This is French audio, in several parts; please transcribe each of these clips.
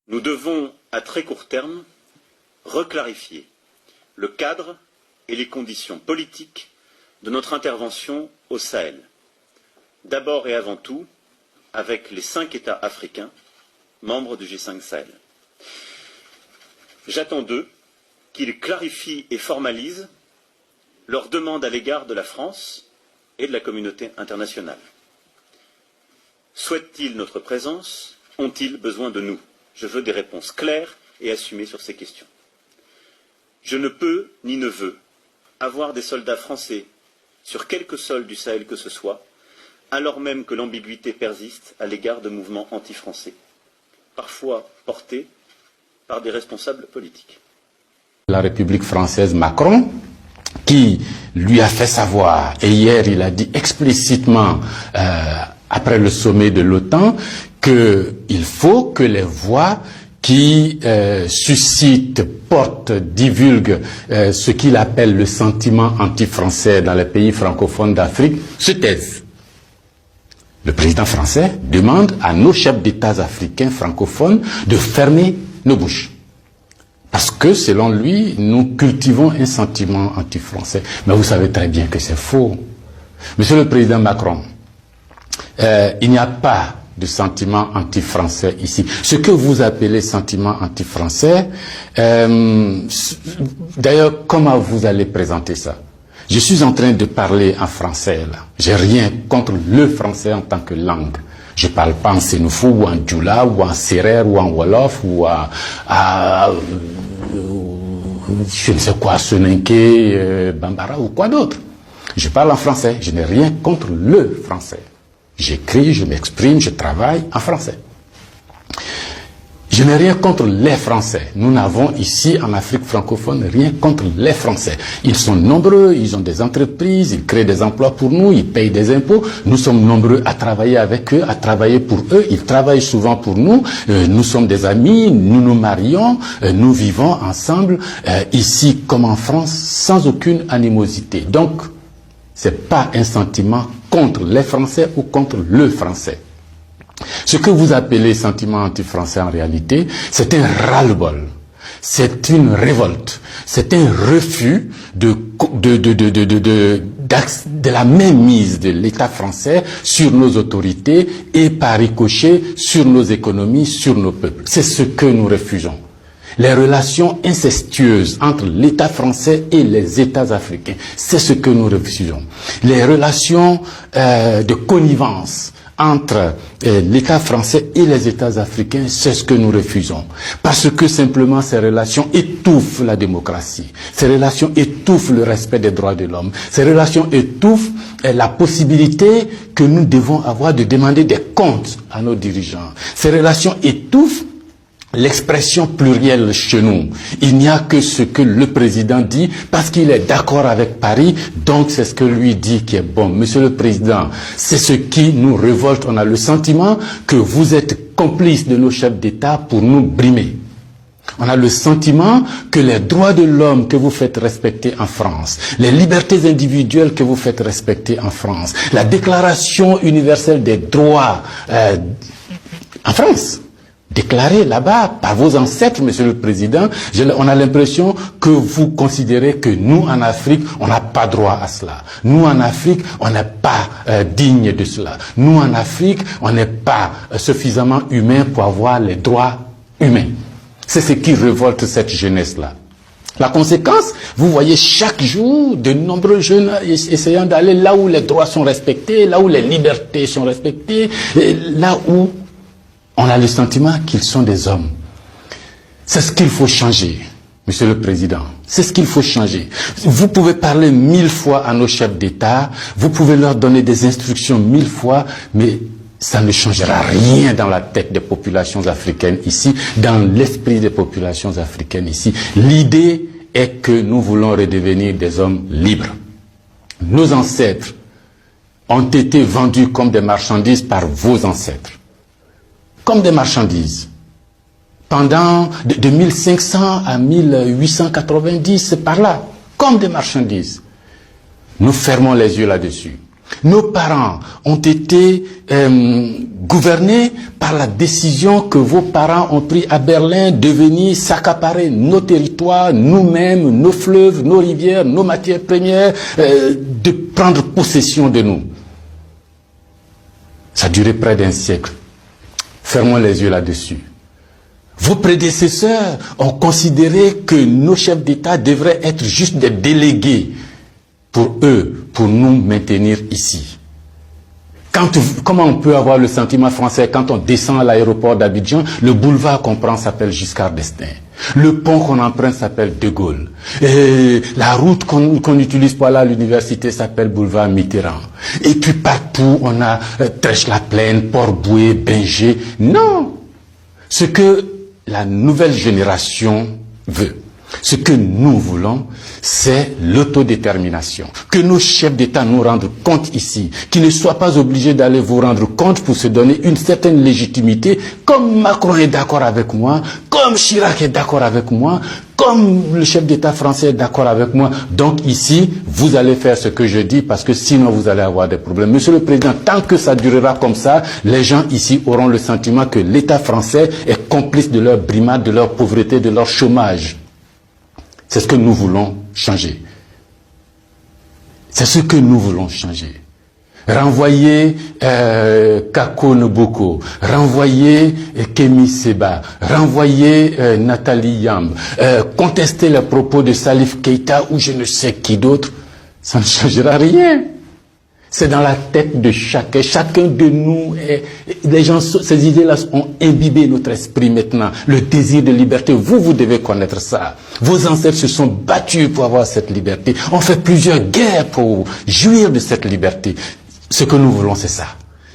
Nous devons, à très court terme, reclarifier le cadre et les conditions politiques de notre intervention au Sahel. D'abord et avant tout, avec les 5 États africains, membres du G5 Sahel. J'attends d'eux qu'ils clarifient et formalisent leurs demandes à l'égard de la France et de la communauté internationale. Souhaitent-ils notre présence? Ont-ils besoin de nous? Je veux des réponses claires et assumées sur ces questions. Je ne peux ni ne veux avoir des soldats français sur quelque sol du Sahel que ce soit, alors même que l'ambiguïté persiste à l'égard de mouvements anti-français, parfois portés par des responsables politiques. La République française Macron, qui lui a fait savoir, et hier il a dit explicitement, après le sommet de l'OTAN, qu'il faut que les voix qui suscitent, portent, divulguent ce qu'il appelle le sentiment anti-français dans les pays francophones d'Afrique, se taisent. Le président français demande à nos chefs d'État africains francophones de fermer nos bouches. Parce que, selon lui, nous cultivons un sentiment anti-français. Mais vous savez très bien que c'est faux. Monsieur le Président Macron, il n'y a pas de sentiment anti-français ici. Ce que vous appelez sentiment anti-français, d'ailleurs, comment vous allez présenter ça? Je suis en train de parler en français, là. J'ai rien contre le français en tant que langue. Je parle pas en sénoufou, ou en djoula, ou en serer, ou en wolof, ou je ne sais quoi, soninké, bambara, ou quoi d'autre. Je parle en français. Je n'ai rien contre le français. J'écris, je m'exprime, je travaille en français. Je n'ai rien contre les Français. Nous n'avons ici, en Afrique francophone, rien contre les Français. Ils sont nombreux, ils ont des entreprises, ils créent des emplois pour nous, ils payent des impôts. Nous sommes nombreux à travailler avec eux, à travailler pour eux. Ils travaillent souvent pour nous. Nous sommes des amis, nous nous marions, nous vivons ensemble, ici comme en France, sans aucune animosité. Donc, c'est pas un sentiment contre les Français ou contre le Français. Ce que vous appelez sentiment anti-français en réalité, c'est un ras-le-bol, c'est une révolte, c'est un refus de la mainmise de l'État français sur nos autorités et par ricochet sur nos économies, sur nos peuples. C'est ce que nous refusons. Les relations incestueuses entre l'État français et les États africains, c'est ce que nous refusons. Les relations de connivence entre l'État français et les États africains, c'est ce que nous refusons. Parce que simplement ces relations étouffent la démocratie. Ces relations étouffent le respect des droits de l'homme. Ces relations étouffent la possibilité que nous devons avoir de demander des comptes à nos dirigeants. Ces relations étouffent l'expression plurielle chez nous. Il n'y a que ce que le président dit parce qu'il est d'accord avec Paris, donc c'est ce que lui dit qui est bon. Monsieur le Président, c'est ce qui nous révolte. On a le sentiment que vous êtes complice de nos chefs d'État pour nous brimer. On a le sentiment que les droits de l'homme que vous faites respecter en France, les libertés individuelles que vous faites respecter en France, la Déclaration universelle des droits en France, déclaré là-bas par vos ancêtres, Monsieur le Président, on a l'impression que vous considérez que nous, en Afrique, on n'a pas droit à cela. Nous, en Afrique, on n'est pas digne de cela. Nous, en Afrique, on n'est pas suffisamment humain pour avoir les droits humains. C'est ce qui révolte cette jeunesse-là. La conséquence, vous voyez chaque jour de nombreux jeunes essayant d'aller là où les droits sont respectés, là où les libertés sont respectées, là où on a le sentiment qu'ils sont des hommes. C'est ce qu'il faut changer, Monsieur le Président. C'est ce qu'il faut changer. Vous pouvez parler 1000 fois à nos chefs d'État, vous pouvez leur donner des instructions 1000 fois, mais ça ne changera rien dans la tête des populations africaines ici, dans l'esprit des populations africaines ici. L'idée est que nous voulons redevenir des hommes libres. Nos ancêtres ont été vendus comme des marchandises par vos ancêtres. Comme des marchandises. Pendant de 1500 à 1890, c'est par là, comme des marchandises. Nous fermons les yeux là-dessus. Nos parents ont été gouvernés par la décision que vos parents ont prise à Berlin de venir s'accaparer nos territoires, nous-mêmes, nos fleuves, nos rivières, nos matières premières, de prendre possession de nous. Ça a duré près d'un siècle. Fermons les yeux là-dessus. Vos prédécesseurs ont considéré que nos chefs d'État devraient être juste des délégués pour eux, pour nous maintenir ici. Comment on peut avoir le sentiment français quand on descend à l'aéroport d'Abidjan, le boulevard qu'on prend s'appelle Giscard d'Estaing. Le pont qu'on emprunte s'appelle De Gaulle. Et la route qu'on utilise pour aller à l'université s'appelle boulevard Mitterrand. Et puis partout, on a Trèche-la-Plaine, Port-Bouët, Binger. Non! Ce que la nouvelle génération veut, ce que nous voulons, c'est l'autodétermination. Que nos chefs d'État nous rendent compte ici, qu'ils ne soient pas obligés d'aller vous rendre compte pour se donner une certaine légitimité, comme Macron est d'accord avec moi, comme Chirac est d'accord avec moi, comme le chef d'État français est d'accord avec moi. Donc ici, vous allez faire ce que je dis, parce que sinon vous allez avoir des problèmes. Monsieur le Président, tant que ça durera comme ça, les gens ici auront le sentiment que l'État français est complice de leur brimade, de leur pauvreté, de leur chômage. C'est ce que nous voulons changer. C'est ce que nous voulons changer. Renvoyer Kako Noboko, renvoyer Kemi Seba, renvoyer Nathalie Yamb, contester les propos de Salif Keïta ou je ne sais qui d'autre, ça ne changera rien. C'est dans la tête de chacun. Chacun de nous, les gens, ces idées-là ont imbibé notre esprit maintenant. Le désir de liberté, vous devez connaître ça. Vos ancêtres se sont battus pour avoir cette liberté. On fait plusieurs guerres pour jouir de cette liberté. Ce que nous voulons, c'est ça.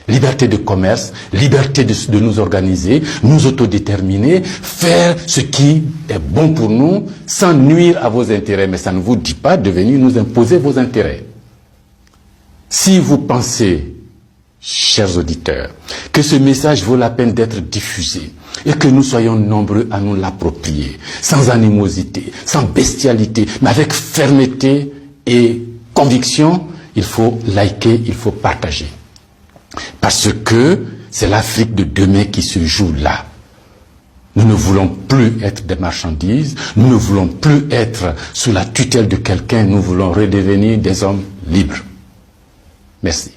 Liberté de commerce, liberté de nous organiser, nous autodéterminer, faire ce qui est bon pour nous, sans nuire à vos intérêts. Mais ça ne vous dit pas de venir nous imposer vos intérêts. Si vous pensez, chers auditeurs, que ce message vaut la peine d'être diffusé et que nous soyons nombreux à nous l'approprier, sans animosité, sans bestialité, mais avec fermeté et conviction, il faut liker, il faut partager. Parce que c'est l'Afrique de demain qui se joue là. Nous ne voulons plus être des marchandises, nous ne voulons plus être sous la tutelle de quelqu'un, nous voulons redevenir des hommes libres. Merci.